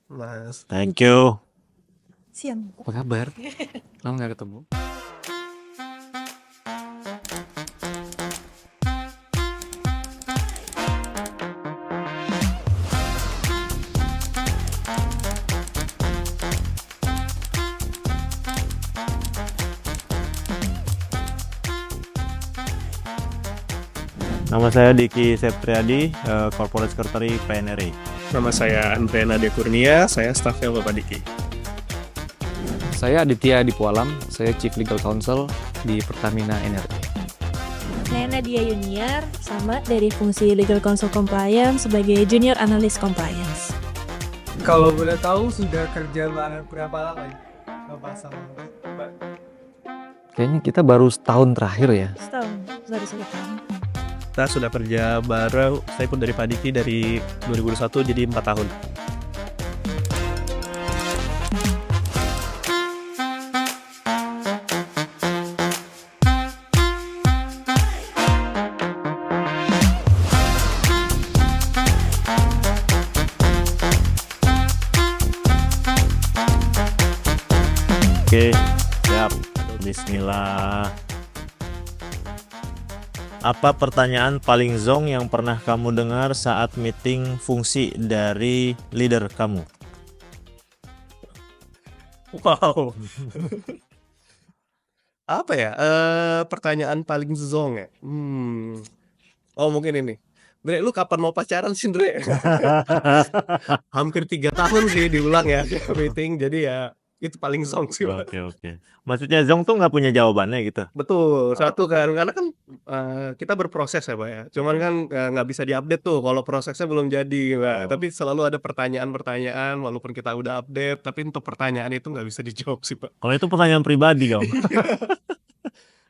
Mas. Thank you. Siang. Apa kabar? Lama nggak ketemu. Nama saya Diki Septriadi, Corporate Secretary PNRI. Nama saya Andre Nadia Kurnia, saya stafnya Bapak Diki. Saya Aditya Dipualam, saya Chief Legal Counsel di Pertamina Energi. Saya Nadia Yuniar, sama dari fungsi Legal Counsel Compliance sebagai Junior Analyst Compliance. Kalau boleh tahu sudah kerja berapa lama ya? Bapak sama Mbak? Kayaknya kita baru setahun terakhir ya. Setahun, baru 1 tahun. Kita sudah kerja bareng, saya ikut dari Pak Diki dari 2021 jadi 4 tahun. Oke, siap. Bismillah. Apa pertanyaan paling zong yang pernah kamu dengar saat meeting fungsi dari leader kamu? Wow. Apa ya? Pertanyaan paling zong ya? Oh mungkin ini. Dre, lu kapan mau pacaran sih, Dre? Hampir 3 tahun sih diulang ya meeting, jadi ya itu paling zong sih, Pak. Oke. Maksudnya zong tuh nggak punya jawabannya gitu. Betul, satu kan, karena kan kita berproses ya Pak ya, cuman kan nggak bisa diupdate tuh kalau prosesnya belum jadi Pak, tapi selalu ada pertanyaan-pertanyaan walaupun kita udah update, tapi untuk pertanyaan itu nggak bisa dijawab sih Pak. Kalau itu pertanyaan pribadi kamu.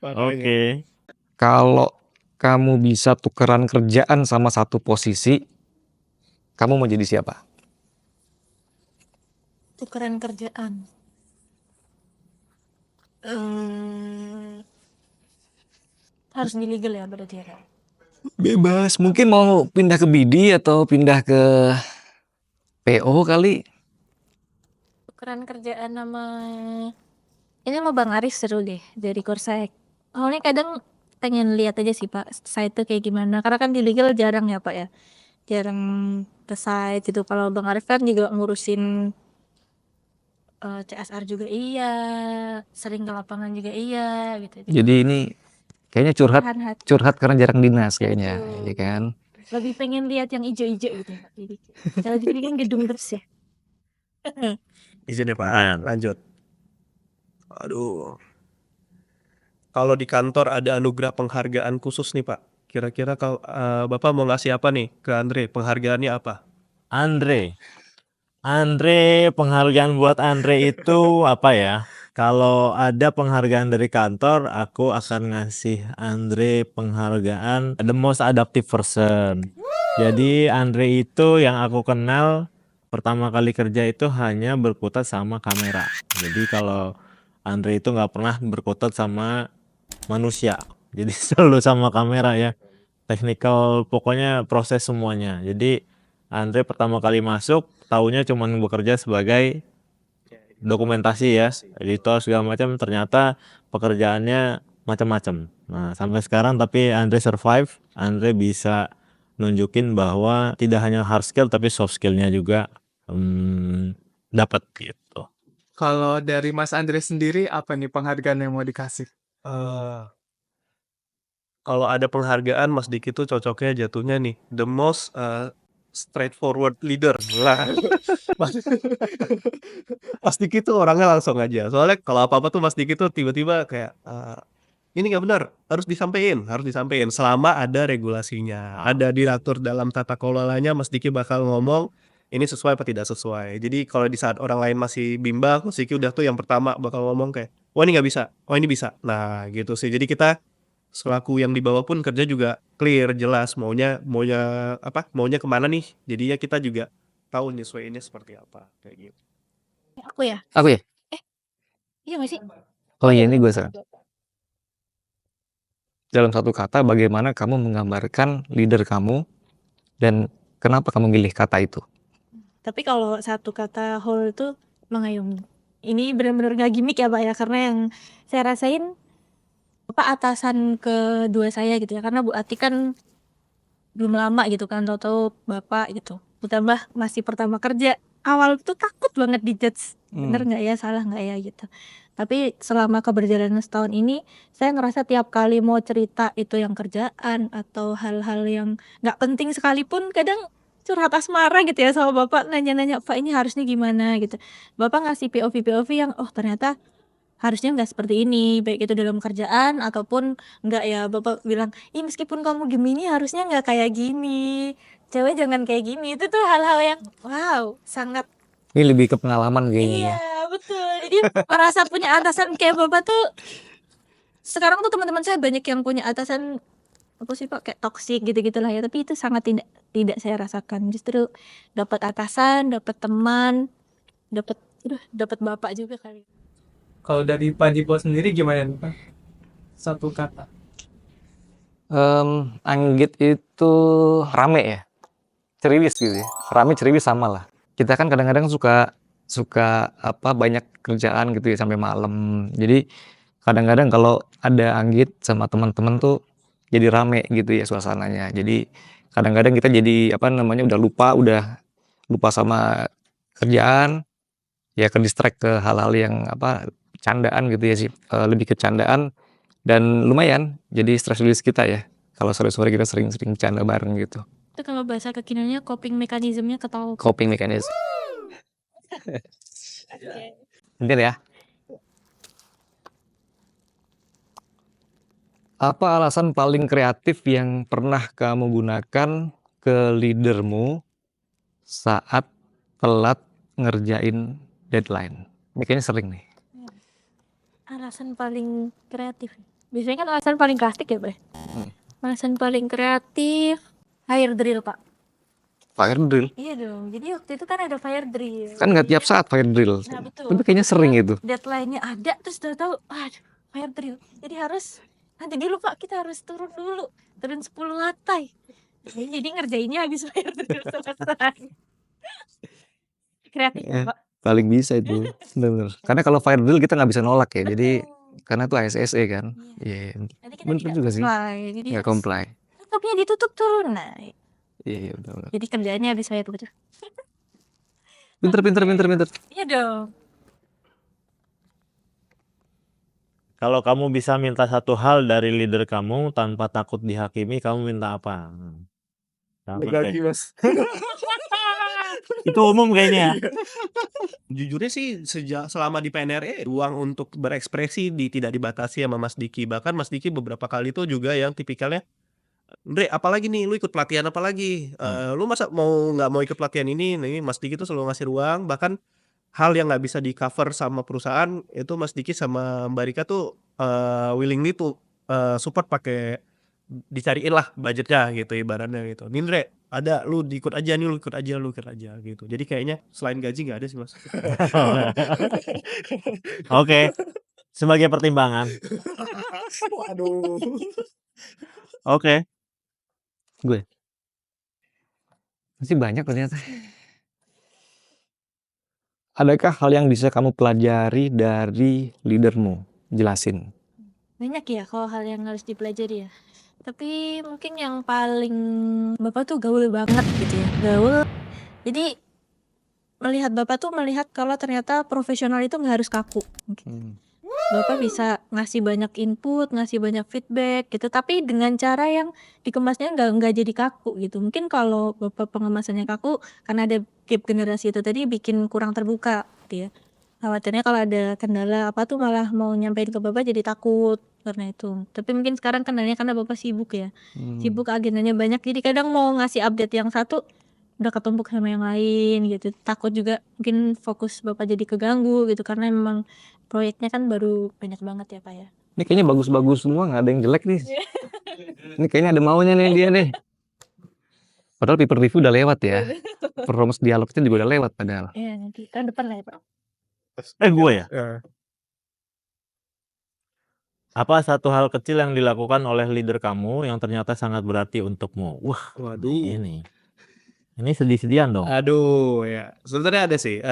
Makanya. Oke. Kalau kamu bisa tukeran kerjaan sama satu posisi, kamu mau jadi siapa? Tukeran kerjaan. Harus di legal ya berarti ya. Bebas, mungkin mau pindah ke BD atau pindah ke PO kali. Tukeran kerjaan sama ini mau Bang Aris seru deh dari Korsek. Awalnya kadang pengen lihat aja sih Pak site kayak gimana, karena kan di legal jarang ya Pak ya, jarang ke site itu. Kalau Bang Aris kan juga ngurusin CSR juga iya, sering ke lapangan juga iya gitu. Jadi ini kayaknya curhat karena jarang dinas kayaknya, Betul. ya kan? Lebih pengen lihat yang ijo-ijo gitu Pak. Jadi kalau di sini kan gedung terus ya. Izin ya Pak, lanjut. Aduh. Kalau di kantor ada anugerah penghargaan khusus nih Pak, kira-kira kalau Bapak mau ngasih apa nih ke Andre? Penghargaannya apa? Andre, penghargaan buat Andre itu apa ya? Kalau ada penghargaan dari kantor, aku akan ngasih Andre penghargaan the most adaptive person. Jadi Andre itu yang aku kenal pertama kali kerja itu hanya berkutat sama kamera. Jadi kalau Andre itu nggak pernah berkutat sama manusia. Jadi selalu sama kamera ya. Technical, pokoknya proses semuanya. Jadi Andre pertama kali masuk, taunya cuma bekerja sebagai dokumentasi ya, editor segala macam. Ternyata pekerjaannya macam-macam. Nah sampai sekarang tapi Andre survive, Andre bisa nunjukin bahwa tidak hanya hard skill tapi soft skillnya juga dapat gitu. Kalau dari Mas Andre sendiri apa nih penghargaan yang mau dikasih? Kalau ada penghargaan Mas Diki tuh cocoknya jatuhnya nih the most straightforward leader lah. Mas Diki tuh orangnya langsung aja. Soalnya kalau apa-apa tuh Mas Diki tuh tiba-tiba kayak ini nggak benar, harus disampaikan. Selama ada regulasinya, ada diatur dalam tata kelolanya, Mas Diki bakal ngomong ini sesuai apa tidak sesuai. Jadi kalau di saat orang lain masih bimbang, Mas Diki udah tuh yang pertama bakal ngomong kayak, wah ini nggak bisa, wah ini bisa. Nah gitu sih. Jadi kita selaku yang di bawah pun kerja juga clear, jelas maunya kemana nih. Jadinya kita juga tahu nyesuaiinnya seperti apa kayak gitu. Aku ya? Aku ya? Iya nggak sih? Oh iya, ini gue sekarang. Dalam satu kata, bagaimana kamu menggambarkan leader kamu dan kenapa kamu milih kata itu? Tapi kalau satu kata whole itu mengayomi. Ini benar-benar nggak gimmick ya Pak ya, karena yang saya rasain Bapak atasan kedua saya gitu ya, karena Bu Ati kan belum lama gitu kan, tahu-tahu Bapak gitu. Ditambah masih pertama kerja, awal tuh takut banget dijudge, bener nggak ya, salah nggak ya gitu. Tapi selama keberjalanan setahun ini, saya ngerasa tiap kali mau cerita itu yang kerjaan atau hal-hal yang nggak penting sekalipun, kadang curhat asmara gitu ya sama Bapak, nanya-nanya, "Pak ini harusnya gimana?" gitu. Bapak ngasih POV yang, oh ternyata harusnya nggak seperti ini, baik itu dalam kerjaan ataupun nggak ya, Bapak bilang, "Ih meskipun kamu Gemini harusnya nggak kayak gini, cewek jangan kayak gini." Itu tuh hal-hal yang wow, sangat Ini lebih ke pengalaman kayaknya ya. iya betul. Jadi merasa punya atasan kayak Bapak tuh, sekarang tuh teman-teman saya banyak yang punya atasan apa sih Pak, kayak toksik gitu-gitu lah ya, tapi itu sangat tidak tidak saya rasakan. Justru dapat atasan, dapat teman, dapat dapat Bapak juga kali. Kalau dari Pak Dipo sendiri gimana nih Pak? Satu kata. Anggit itu rame ya, ceriwis gitu ya. Rame ceriwis sama lah. Kita kan kadang-kadang suka apa banyak kerjaan gitu ya sampai malam. Jadi kadang-kadang kalau ada Anggit sama teman-teman tuh jadi rame gitu ya suasananya. Jadi kadang-kadang kita jadi apa namanya udah lupa sama kerjaan, ya ke distract ke hal-hal yang apa candaan gitu ya sih, lebih ke candaan dan lumayan jadi stress release kita ya. Kalau sore-sore kita sering-sering bercanda bareng gitu. Itu kalau bahasa kekiniannya coping mekanismenya ketawa. Coping mechanism. Bentar ya. Apa alasan paling kreatif yang pernah kamu gunakan ke leadermu saat telat ngerjain deadline? Ini kayaknya sering nih. Alasan paling kreatif. Biasanya kan alasan paling plastik ya, Bre? Alasan paling kreatif fire drill, Pak. Fire drill. Iya dong. Jadi waktu itu kan ada fire drill. Kan nggak tiap saat fire drill. Nah, betul. Tapi kayaknya sering itu. Deadline-nya ada terus tahu-tahu aduh, fire drill. Jadi harus nanti dulu Pak, kita harus turun dulu. Turun 10 lantai. Jadi ngerjainnya habis fire drill selesai. Kreatif ya, Pak. Paling bisa itu. Bener. Karena kalau fire drill kita nggak bisa nolak ya. Jadi karena itu ASSE kan. Iya. Nanti kita Bener tidak juga sih. comply. Jadi Nggak harus comply. tutupnya ditutup turun. Nah, Iya benar. jadi kerjaannya habis fire drill. Pinter. Iya dong. Kalau kamu bisa minta satu hal dari leader kamu tanpa takut dihakimi, kamu minta apa? Sama Gaji, kayak- Mas. Itu umum kayaknya. Jujurnya sih selama di PNRE ruang untuk berekspresi tidak dibatasi sama Mas Diki. Bahkan Mas Diki beberapa kali itu juga yang tipikalnya, "Andre, apalagi nih, lu ikut pelatihan apa lagi? Lu masa nggak mau ikut pelatihan ini?" Nih Mas Diki tuh selalu ngasih ruang, bahkan hal yang nggak bisa di-cover sama perusahaan, itu Mas Diki sama Mbak Rika tuh, willingly tuh, support pakai dicariin lah budgetnya gitu ibaratnya gitu. "Nih Ndre, ada, lu ikut aja nih, lu ikut aja," gitu. Jadi kayaknya selain gaji nggak ada sih, Mas. Oke. Sebagai pertimbangan. Waduh. Oke. Masih banyak ternyata. Adakah hal yang bisa kamu pelajari dari leadermu? Jelasin. Banyak ya kalau hal yang harus dipelajari ya. Tapi mungkin yang paling Bapak tuh gaul banget gitu ya. Gaul. Jadi melihat Bapak tuh melihat kalau ternyata profesional itu nggak harus kaku. Bapak bisa ngasih banyak input, ngasih banyak feedback gitu, tapi dengan cara yang dikemasnya nggak jadi kaku gitu. Mungkin kalau Bapak pengemasannya kaku karena ada gap generasi itu tadi bikin kurang terbuka gitu ya. Khawatirnya kalau ada kendala apa tuh malah mau nyampein ke Bapak jadi takut karena itu. Tapi mungkin sekarang kendalanya karena Bapak sibuk ya. Sibuk agendanya banyak, jadi kadang mau ngasih update yang satu udah ketumpuk sama yang lain gitu. Takut juga mungkin fokus Bapak jadi keganggu gitu karena memang proyeknya kan baru banyak banget ya Pak ya. Ini kayaknya bagus-bagus semua, nggak ada yang jelek nih. Ini kayaknya ada maunya nih dia nih. Padahal paper review udah lewat ya. Performance dialognya juga udah lewat padahal. Iya nanti tahun depan lah ya Pak. Gue ya. Ya. Apa satu hal kecil yang dilakukan oleh leader kamu yang ternyata sangat berarti untukmu? Wah, Waduh. ini. Ini sedih-sedihan dong. Aduh, ya. Sebenarnya ada sih,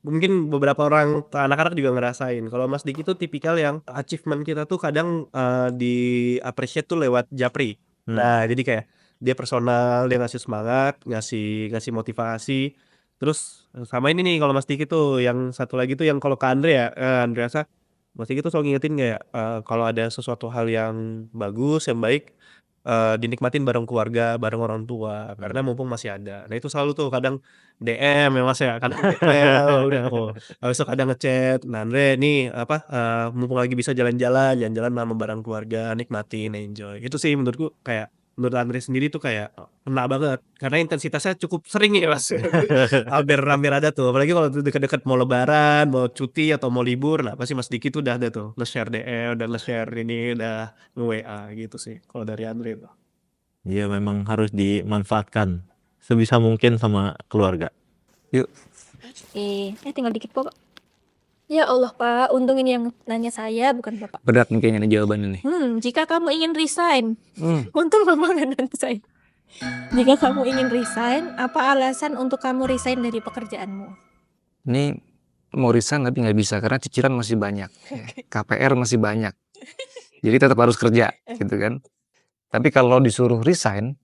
mungkin beberapa orang anak-anak juga ngerasain kalau Mas Diki tuh tipikal yang achievement kita tuh kadang, di-appreciate tuh lewat japri. Nah, jadi kayak dia personal, dia ngasih semangat, ngasih ngasih motivasi. Terus sama ini nih kalau Mas Diki tuh yang satu lagi tuh yang kalau ke Andre ya, Andreasa, Mas Diki tuh selalu ngingetin kayak, kalau ada sesuatu hal yang bagus, yang baik, dinikmatin bareng keluarga, bareng orang tua, karena mumpung masih ada. Nah itu selalu tuh kadang DM ya Mas ya, kadang udah aku habis itu kadang ngechat, "Nah Andre nih apa, mumpung lagi bisa jalan-jalan, jalan-jalan sama bareng keluarga, nikmatin, enjoy." Itu sih menurutku kayak menurut Andre sendiri tuh kayak kena banget, karena intensitasnya cukup sering ya Mas, hampir ada tuh, apalagi kalau deket-deket mau lebaran, mau cuti, atau mau libur, nah pasti Mas Diki tuh udah ada tuh nge-share DM, udah nge-share ini, udah nge-WA gitu sih kalau dari Andre tuh. Iya, memang harus dimanfaatkan sebisa mungkin sama keluarga. Yuk, Tinggal dikit kok. Ya Allah Pak, untung ini yang nanya saya bukan Bapak. berat nih kayaknya nih jawabannya nih. Jika kamu ingin resign, Hmm, untung Bapak nggak nanya saya. Jika kamu ingin resign, apa alasan untuk kamu resign dari pekerjaanmu? ini mau resign tapi nggak bisa karena cicilan masih banyak, ya. KPR masih banyak. Jadi tetap harus kerja, gitu kan. Tapi kalau disuruh resign,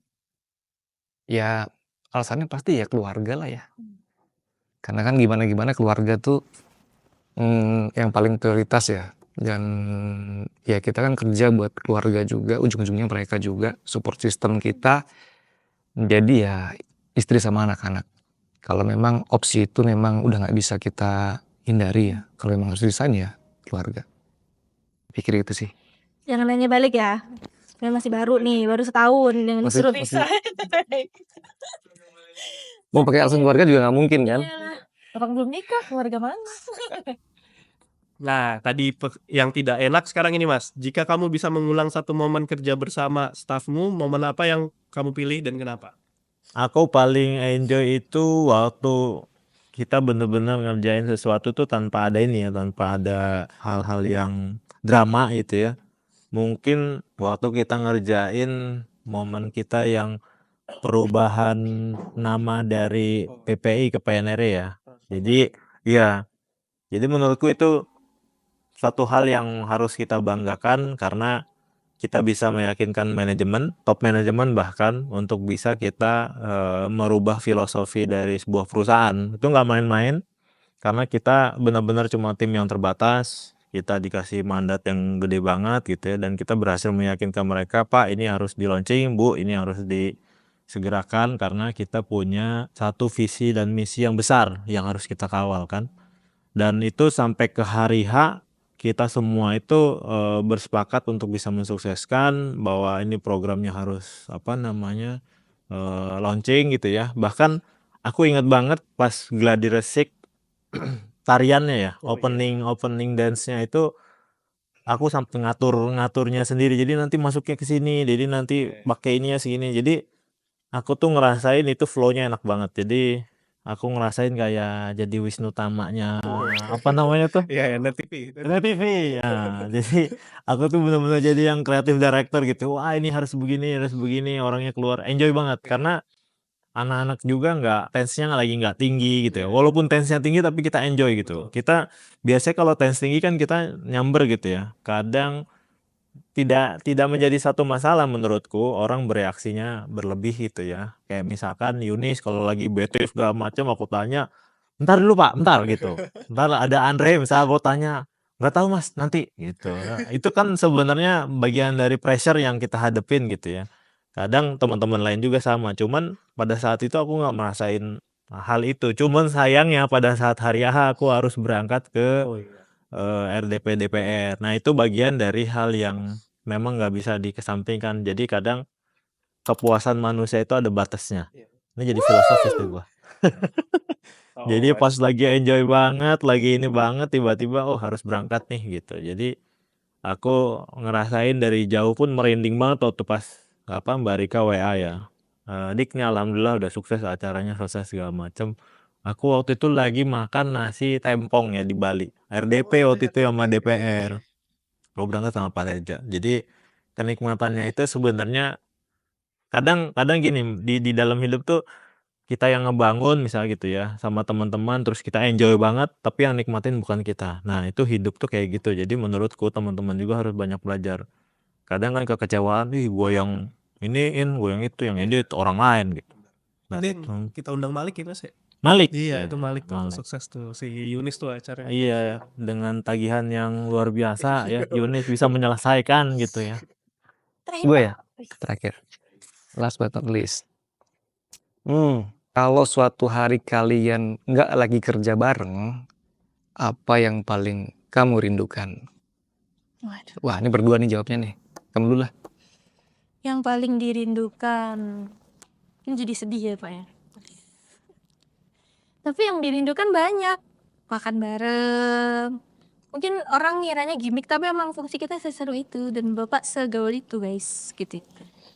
ya alasannya pasti ya keluarga lah ya. Karena kan gimana-gimana keluarga tuh yang paling prioritas ya. Dan ya kita kan kerja buat keluarga juga, ujung-ujungnya mereka juga support system kita. Jadi ya istri sama anak-anak. Kalau memang opsi itu memang udah nggak bisa kita hindari ya. Kalau memang harus resign ya keluarga. Pikir itu sih. Jangan nanya balik ya. Saya masih baru nih, baru setahun yang Masih- disuruh masih- resign. Mau pakai alasan keluarga juga nggak mungkin kan? Iyalah, orang belum nikah, keluarga mana? Nah, tadi yang tidak enak sekarang ini Mas, jika kamu bisa mengulang satu momen kerja bersama stafmu, momen apa yang kamu pilih dan kenapa? Aku paling enjoy itu waktu kita bener-bener ngerjain sesuatu tuh tanpa ada ini ya, tanpa ada hal-hal yang drama gitu ya. Mungkin waktu kita ngerjain momen kita yang perubahan nama dari PPI ke PNRI ya. Jadi ya, jadi menurutku itu suatu hal yang harus kita banggakan karena kita bisa meyakinkan manajemen, top manajemen bahkan untuk bisa kita merubah filosofi dari sebuah perusahaan. Itu nggak main-main karena kita benar-benar cuma tim yang terbatas, kita dikasih mandat yang gede banget gitu ya, dan kita berhasil meyakinkan mereka, Pak ini harus di launching, Bu ini harus disegerakan karena kita punya satu visi dan misi yang besar yang harus kita kawal kan. Dan itu sampai ke hari H kita semua itu bersepakat untuk bisa mensukseskan bahwa ini programnya harus launching gitu ya. Bahkan aku ingat banget pas Gladi Resik tariannya ya, opening dance-nya itu aku sampai ngaturnya sendiri. Jadi nanti masuknya ke sini, jadi nanti pakai ininya segini. Jadi aku tuh ngerasain itu flow-nya enak banget. Jadi aku ngerasain kayak jadi Wisnu Tamanya apa namanya tuh? Ya, Net TV. Net TV. Ya, jadi aku tuh bener-bener jadi yang kreatif director gitu. Wah ini harus begini, orangnya keluar. Enjoy banget karena anak-anak juga tensinya lagi nggak tinggi gitu ya. Walaupun tensinya tinggi tapi kita enjoy gitu. Kita biasanya kalau tensi tinggi kan kita nyamber gitu ya. Kadang tidak menjadi satu masalah menurutku orang bereaksinya berlebih gitu ya. Kayak misalkan Yunis kalau lagi bete segala macam aku tanya, "Bentar dulu Pak, bentar," gitu. Ntar ada Andre misalnya aku tanya, "Nggak tahu Mas, nanti," gitu. Nah, itu kan sebenarnya bagian dari pressure yang kita hadepin gitu ya. Kadang teman-teman lain juga sama, cuman pada saat itu aku nggak merasain hal itu. Cuman sayangnya pada saat hari H aku harus berangkat ke RDP DPR. Nah itu bagian dari hal yang memang nggak bisa dikesampingkan. Jadi kadang kepuasan manusia itu ada batasnya. Ini jadi filosofis tuh gua. Jadi pas lagi enjoy banget, lagi ini banget, tiba-tiba harus berangkat nih gitu. Jadi aku ngerasain dari jauh pun merinding banget waktu pas Mbak Rika WA ya. Dik nih alhamdulillah udah sukses acaranya, selesai segala macem. Aku waktu itu lagi makan nasi tempong ya di Bali. RDP waktu itu sama DPR. Aku berangkat sama Pak Reja. Jadi kenikmatannya itu sebenarnya kadang gini di dalam hidup tuh kita yang ngebangun misal gitu ya, sama teman-teman terus kita enjoy banget, tapi yang nikmatin bukan kita. Nah, itu hidup tuh kayak gitu. Jadi menurutku teman-teman juga harus banyak belajar. Kadang kan kekecewaan, "Ih, gue yang iniin, gue yang itu, yang edit orang lain," gitu. Nah, Nanti kita undang Malik ya Mas ya? Malik. Iya itu Malik tuh Malik. sukses tuh si Yunis tuh acaranya. Iya, dengan tagihan yang luar biasa ya, Yunis bisa menyelesaikan gitu ya. Terakhir, Gue Pak. ya, terakhir. Last but not least. Kalau suatu hari kalian nggak lagi kerja bareng, apa yang paling kamu rindukan? Waduh. Wah, ini berdua nih jawabnya nih. Kamu dulu lah. Yang paling dirindukan, ini jadi sedih ya Pak ya. Tapi yang dirindukan banyak, makan bareng. Mungkin orang ngiranya gimmick, tapi emang fungsi kita seseru itu dan Bapak segaul itu guys, gitu.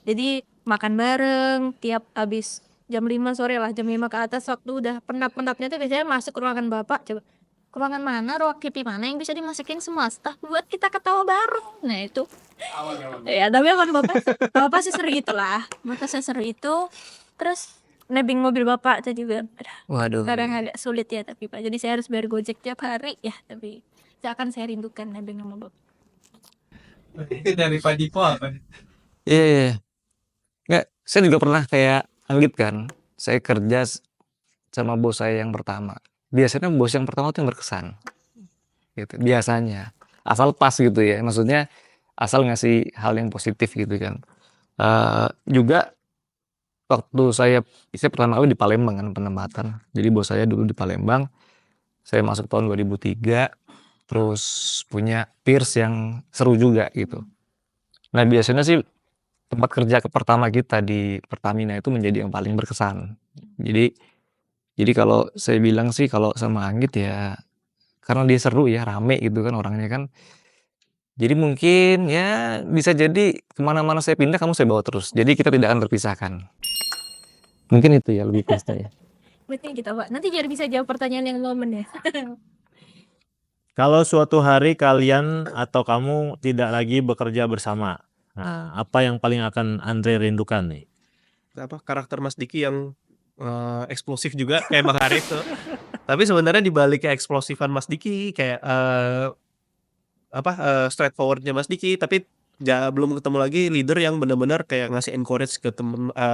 Jadi makan bareng tiap habis jam 5 sore lah, jam 5 ke atas waktu udah penat-penatnya tuh biasanya masuk ke ruangan Bapak, coba ke ruangan mana, ruang TV mana yang bisa dimasukin semua staff buat kita ketawa bareng. Nah itu ya, tapi kan Bapak seseru itulah, Bapak seseru itu. Terus nebeng mobil Bapak itu juga Waduh. kadang agak sulit ya tapi Pak, jadi saya harus bayar Gojek tiap hari ya, tapi itu akan saya rindukan nebeng sama Bapak. Itu dari Pak Dipo apa nih? Iya. Nggak, saya juga pernah kayak Anggit kan. Saya kerja sama bos saya yang pertama. Biasanya bos yang pertama tuh yang berkesan. Gitu. Biasanya. Asal pas gitu ya. Maksudnya asal ngasih hal yang positif gitu kan. Juga waktu saya pertama kali di Palembang kan penempatan. Jadi bos saya dulu di Palembang. Saya masuk tahun 2003. Terus punya peers yang seru juga gitu. Nah biasanya sih tempat kerja pertama kita di Pertamina itu menjadi yang paling berkesan. Jadi kalau saya bilang sih kalau sama Anggit ya karena dia seru ya, rame gitu kan orangnya kan. Jadi mungkin ya bisa jadi kemana-mana saya pindah kamu saya bawa terus. Jadi kita tidak akan terpisahkan. Mungkin itu ya lebih pasti ya. Betul gitu Pak, nanti biar bisa jawab pertanyaan yang momen ya. Kalau suatu hari kalian atau kamu tidak lagi bekerja bersama, nah, apa yang paling akan Andre rindukan nih? Apa karakter Mas Diki yang eksplosif juga kayak Bang Arif tuh. Tapi sebenarnya di balik keeksplosifan Mas Diki kayak straightforward-nya Mas Diki, tapi belum ketemu lagi leader yang benar-benar kayak ngasih encourage ke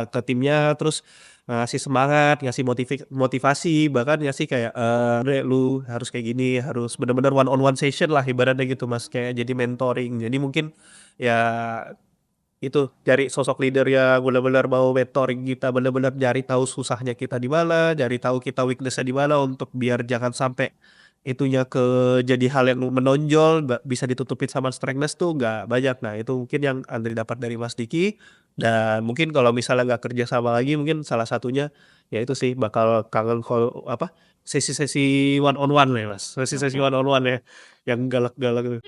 ke timnya, terus ngasih semangat, ngasih motivasi, bahkan ngasih kayak "Andre lu harus kayak gini, harus benar-benar one on one session lah ibaratnya gitu Mas, kayak jadi mentoring." Jadi mungkin ya itu cari sosok leader yang benar-benar mau mentoring kita, benar-benar cari tahu susahnya kita di mana, cari tahu kita weakness-nya di mana untuk biar jangan sampai itunya jadi hal yang menonjol, bisa ditutupin sama strength tuh nggak banyak. Nah itu mungkin yang Andri dapat dari Mas Diki, dan mungkin kalau misalnya nggak kerja sama lagi mungkin salah satunya ya itu sih bakal kangen sesi-sesi one on one ya Mas, sesi-sesi one on one ya yang galak-galak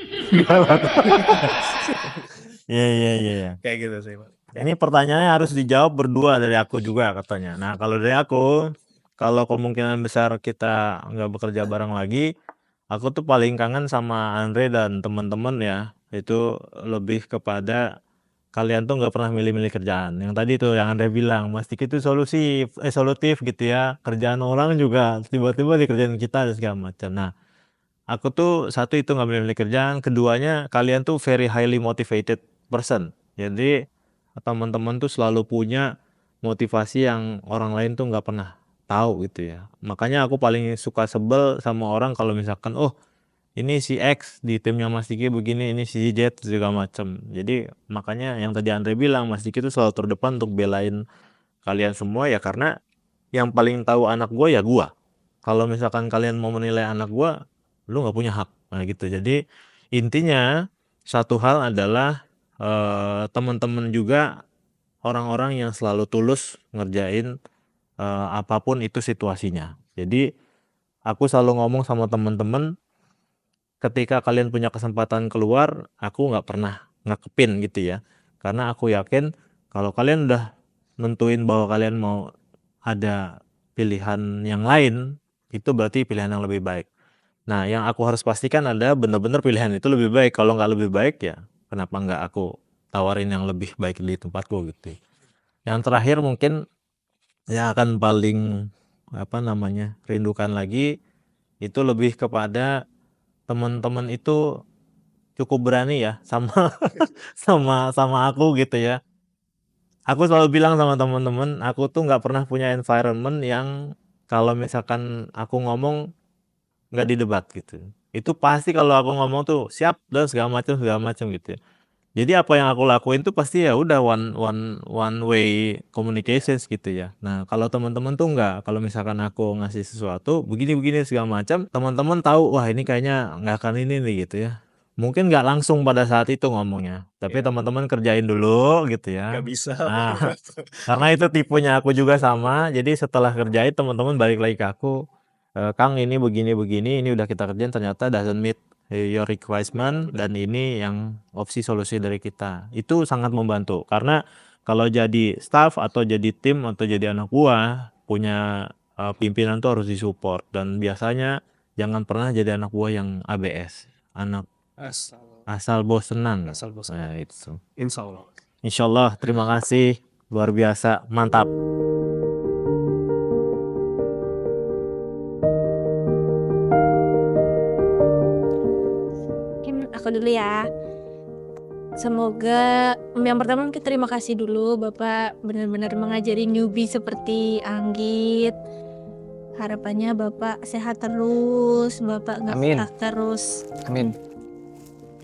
Iya. kayak gitu sih Mas. Ini pertanyaannya harus dijawab berdua dari aku juga katanya. Nah, kalau dari aku, kalau kemungkinan besar kita nggak bekerja bareng lagi, aku tuh paling kangen sama Andre dan teman-teman ya. Itu lebih kepada kalian tuh nggak pernah milih-milih kerjaan. Yang tadi tuh yang Andre bilang, Mas Diki itu solutif gitu ya. Kerjaan orang juga tiba-tiba dikerjain kita dan segala macam. Nah, aku tuh satu itu nggak milih-milih kerjaan, keduanya kalian tuh very highly motivated person. Jadi teman-teman tuh selalu punya motivasi yang orang lain tuh nggak pernah tahu gitu ya. Makanya aku paling suka sebel sama orang kalau misalkan, oh ini si X di timnya Mas Diki begini, ini si Z segala macam. Jadi makanya yang tadi Andre bilang, Mas Diki tuh selalu terdepan untuk belain kalian semua ya karena yang paling tahu anak gue ya gue. Kalau misalkan kalian mau menilai anak gue, lu nggak punya hak. Nah gitu. Jadi intinya satu hal adalah teman-teman juga orang-orang yang selalu tulus ngerjain apapun itu situasinya. Jadi aku selalu ngomong sama teman-teman, ketika kalian punya kesempatan keluar, aku nggak pernah ngekepin gitu ya. Karena aku yakin kalau kalian udah nentuin bahwa kalian mau ada pilihan yang lain, itu berarti pilihan yang lebih baik. Nah, yang aku harus pastikan adalah benar-benar pilihan itu lebih baik. Kalau nggak lebih baik ya, kenapa nggak aku tawarin yang lebih baik di tempatku gitu. Yang terakhir mungkin Yang akan paling rindukan lagi itu lebih kepada teman-teman itu cukup berani ya sama sama aku gitu ya. Aku selalu bilang sama teman-teman, aku tuh nggak pernah punya environment yang kalau misalkan aku ngomong nggak didebat gitu. Itu pasti kalau aku ngomong tuh siap dan segala macam gitu ya. Jadi apa yang aku lakuin tuh pasti ya udah one way communications gitu ya. Nah, kalau teman-teman tuh nggak. Kalau misalkan aku ngasih sesuatu begini-begini segala macam, teman-teman tahu wah ini kayaknya nggak akan ini nih gitu ya. Mungkin nggak langsung pada saat itu ngomongnya, tapi Iya, teman-teman kerjain dulu gitu nggak ya. bisa. Nah, karena itu tipenya aku juga sama. Jadi setelah kerjain teman-teman balik lagi ke aku, Kang ini begini-begini, ini udah kita kerjain ternyata doesn't meet your requirement dan ini yang opsi solusi dari kita. Itu sangat membantu karena kalau jadi staff atau jadi tim atau jadi anak buah punya pimpinan tuh harus disupport dan biasanya jangan pernah jadi anak buah yang ABS, anak Asal asal bosenan. asal bosan. Nah, itu. Insya Allah. Insyaallah, terima kasih. Luar biasa, mantap. Mungkin aku dulu ya. Semoga yang pertama mungkin terima kasih dulu Bapak benar-benar mengajari newbie seperti Anggit. Harapannya Bapak sehat terus, Bapak nggak Amin. stuck terus Amin.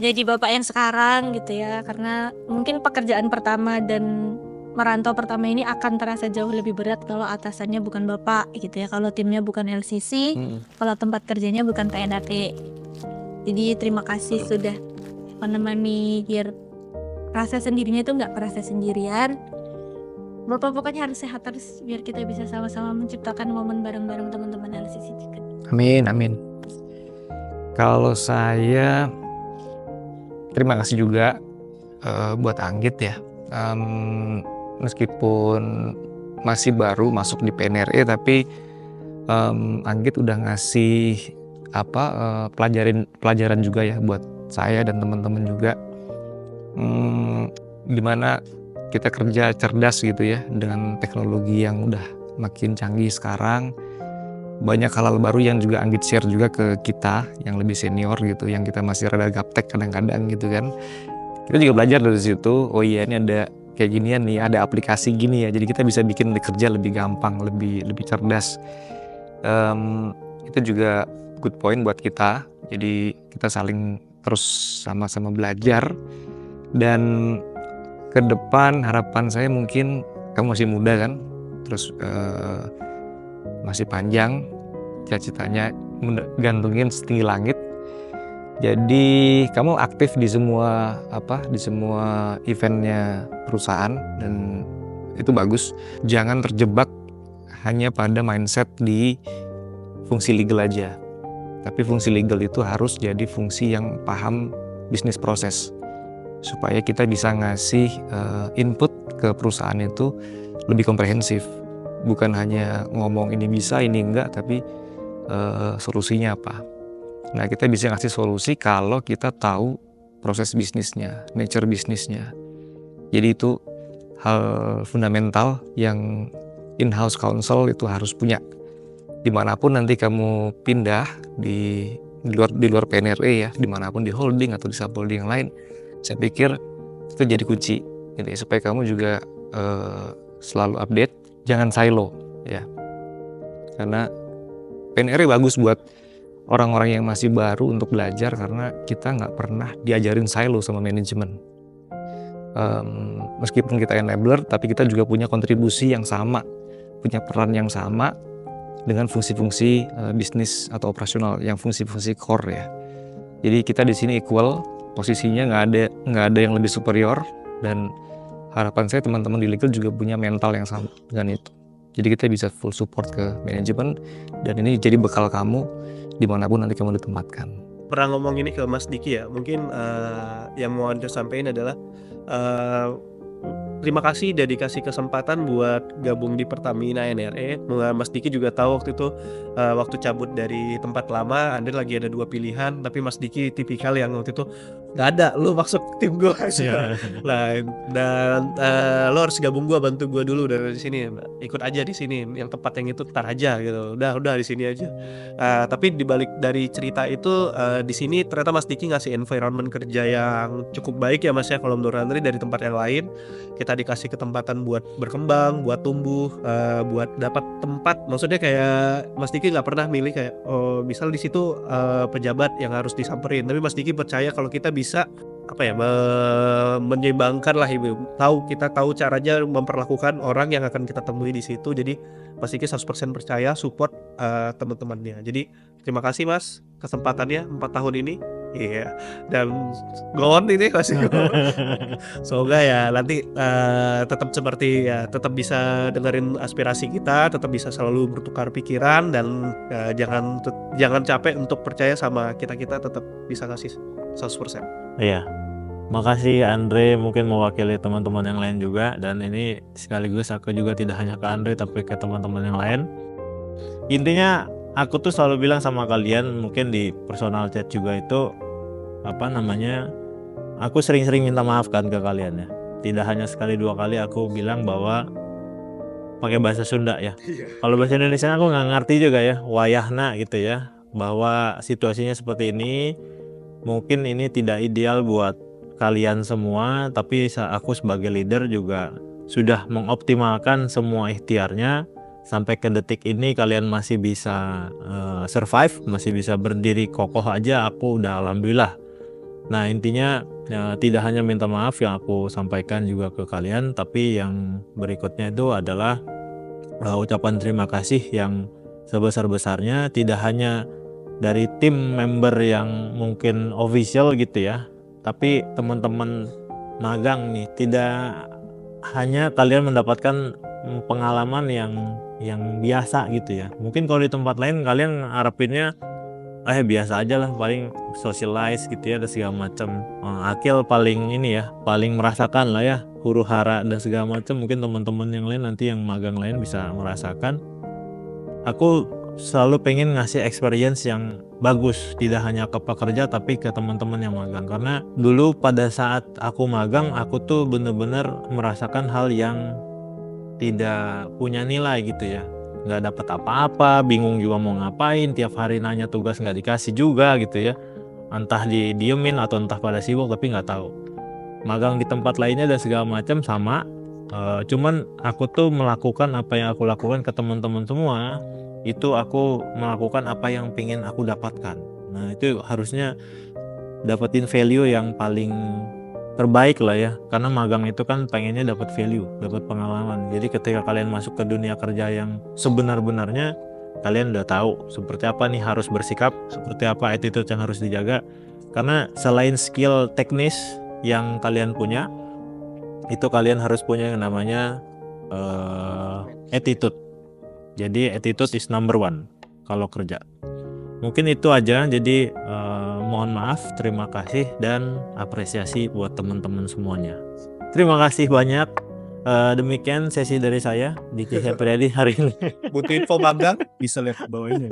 jadi Bapak yang sekarang gitu ya. Karena mungkin pekerjaan pertama dan merantau pertama ini akan terasa jauh lebih berat kalau atasannya bukan Bapak gitu ya. Kalau timnya bukan LCC, kalau tempat kerjanya bukan TNAT. Jadi terima kasih sudah menemani biar rasa sendirinya itu nggak kerasa sendirian. Bapak pokoknya harus sehat terus biar kita bisa sama-sama menciptakan momen bareng-bareng teman-teman LCC juga. Amin, amin. Kalau saya terima kasih juga buat Anggit ya. Meskipun masih baru masuk di PNRE tapi Anggit udah ngasih pelajaran juga ya buat saya dan teman-teman juga. Gimana kita kerja cerdas gitu ya dengan teknologi yang udah makin canggih sekarang. Banyak hal-hal baru yang juga Anggit share juga ke kita yang lebih senior gitu, yang kita masih rada gaptek kadang-kadang gitu kan. Kita juga belajar dari situ, oh iya ini ada kayak ginian nih, ada aplikasi gini ya, jadi kita bisa bikin kerja lebih gampang, lebih cerdas. Itu juga good point buat kita, jadi kita saling terus sama-sama belajar. Dan ke depan harapan saya mungkin kamu masih muda kan, terus masih panjang, cita-citanya gantungin setinggi langit. Jadi kamu aktif di semua eventnya perusahaan dan itu bagus. Jangan terjebak hanya pada mindset di fungsi legal aja. Tapi fungsi legal itu harus jadi fungsi yang paham bisnis proses. Supaya kita bisa ngasih input ke perusahaan itu lebih komprehensif. Bukan hanya ngomong ini bisa, ini enggak, tapi solusinya apa. Nah, kita bisa ngasih solusi kalau kita tahu proses bisnisnya, nature bisnisnya. Jadi itu hal fundamental yang in-house counsel itu harus punya. Dimanapun nanti kamu pindah di luar PNRE ya, dimanapun di holding atau di subholding yang lain, saya pikir itu jadi kunci. Gitu ya, supaya kamu juga selalu update, jangan silo ya. Karena PNRE bagus buat orang-orang yang masih baru untuk belajar karena kita nggak pernah diajarin silo sama manajemen. Meskipun kita enabler, tapi kita juga punya kontribusi yang sama, punya peran yang sama dengan fungsi-fungsi bisnis atau operasional yang fungsi-fungsi core ya. Jadi kita di sini equal, posisinya nggak ada yang lebih superior dan harapan saya teman-teman di legal juga punya mental yang sama dengan itu. Jadi kita bisa full support ke manajemen dan ini jadi bekal kamu dimanapun nanti kamu ditempatkan. Pernah ngomong ini ke Mas Diki ya, mungkin yang mau Anda sampaikan adalah terima kasih udah dikasih kesempatan buat gabung di Pertamina NRE. Mas Diki juga tahu waktu itu waktu cabut dari tempat lama, Anda lagi ada 2 pilihan, tapi Mas Diki tipikal yang waktu itu nggak ada, lu masuk tim gue aja. Iya. Nah, dan lo harus gabung gue, bantu gue dulu dari sini, ikut aja di sini, yang tempat yang itu ntar aja gitu. Udah di sini aja. Tapi dibalik dari cerita itu, di sini ternyata Mas Diki ngasih environment kerja yang cukup baik ya Mas ya. Kalau menurut Andre dari tempat yang lain, kita dikasih kesempatan buat berkembang, buat tumbuh, buat dapat tempat. Maksudnya kayak Mas Diki nggak pernah milih kayak, oh misal di situ pejabat yang harus disamperin, tapi Mas Diki percaya kalau kita bisa apa ya, menyeimbangkan lah ibu. Kita tahu caranya memperlakukan orang yang akan kita temui di situ. Jadi Mas Diki 100% percaya support teman-temannya. Jadi terima kasih Mas kesempatannya 4 tahun ini. Iya. Dan go on ini masih go on. Semoga ya nanti tetap seperti ya, tetap bisa dengerin aspirasi kita, tetap bisa selalu bertukar pikiran, dan jangan capek untuk percaya sama kita, tetap bisa kasih 100%. Iya. Makasih Andre, mungkin mewakili teman-teman yang lain juga, dan ini sekaligus aku juga tidak hanya ke Andre tapi ke teman-teman yang lain. Intinya aku tuh selalu bilang sama kalian, mungkin di personal chat juga itu aku sering-sering minta maaf kan ke kalian ya. Tidak hanya sekali dua kali aku bilang bahwa pakai bahasa Sunda ya. Kalau bahasa Indonesia aku nggak ngerti juga ya, wayahna gitu ya, bahwa situasinya seperti ini, mungkin ini tidak ideal buat kalian semua, tapi aku sebagai leader juga sudah mengoptimalkan semua ikhtiarnya sampai ke detik ini. Kalian masih bisa survive, masih bisa berdiri kokoh aja, aku udah alhamdulillah. Nah intinya ya, tidak hanya minta maaf yang aku sampaikan juga ke kalian, tapi yang berikutnya itu adalah ucapan terima kasih yang sebesar-besarnya, tidak hanya dari tim member yang mungkin official gitu ya, tapi teman-teman magang nih. Tidak hanya kalian mendapatkan pengalaman yang biasa gitu ya. Mungkin kalau di tempat lain kalian harapinnya biasa aja lah, paling socialize gitu ya, ada segala macam. Akil paling ini ya, paling merasakan lah ya huru hara dan segala macam. Mungkin teman-teman yang lain nanti yang magang lain bisa merasakan. Aku selalu pengen ngasih experience yang bagus, tidak hanya ke pekerja tapi ke teman-teman yang magang. Karena dulu pada saat aku magang, aku tuh bener-bener merasakan hal yang tidak punya nilai gitu ya, nggak dapat apa-apa, bingung juga mau ngapain, tiap hari nanya tugas nggak dikasih juga gitu ya, entah didiemin atau entah pada sibuk tapi nggak tahu. Magang di tempat lainnya dan segala macam sama, cuman aku tuh melakukan apa yang aku lakukan ke teman-teman semua, itu aku melakukan apa yang pengen aku dapatkan. Nah itu harusnya dapetin value yang paling terbaik lah ya, karena magang itu kan pengennya dapat value, dapat pengalaman. Jadi ketika kalian masuk ke dunia kerja yang sebenar-benarnya, kalian udah tahu seperti apa nih harus bersikap, seperti apa attitude yang harus dijaga. Karena selain skill teknis yang kalian punya, itu kalian harus punya yang namanya attitude. Jadi attitude is number one kalau kerja. Mungkin itu aja. Jadi mohon maaf, terima kasih, dan apresiasi buat teman-teman semuanya. Terima kasih banyak. Demikian sesi dari saya, Diki Septriadi hari ini. Butuh info magang bisa lihat ke bawah ini.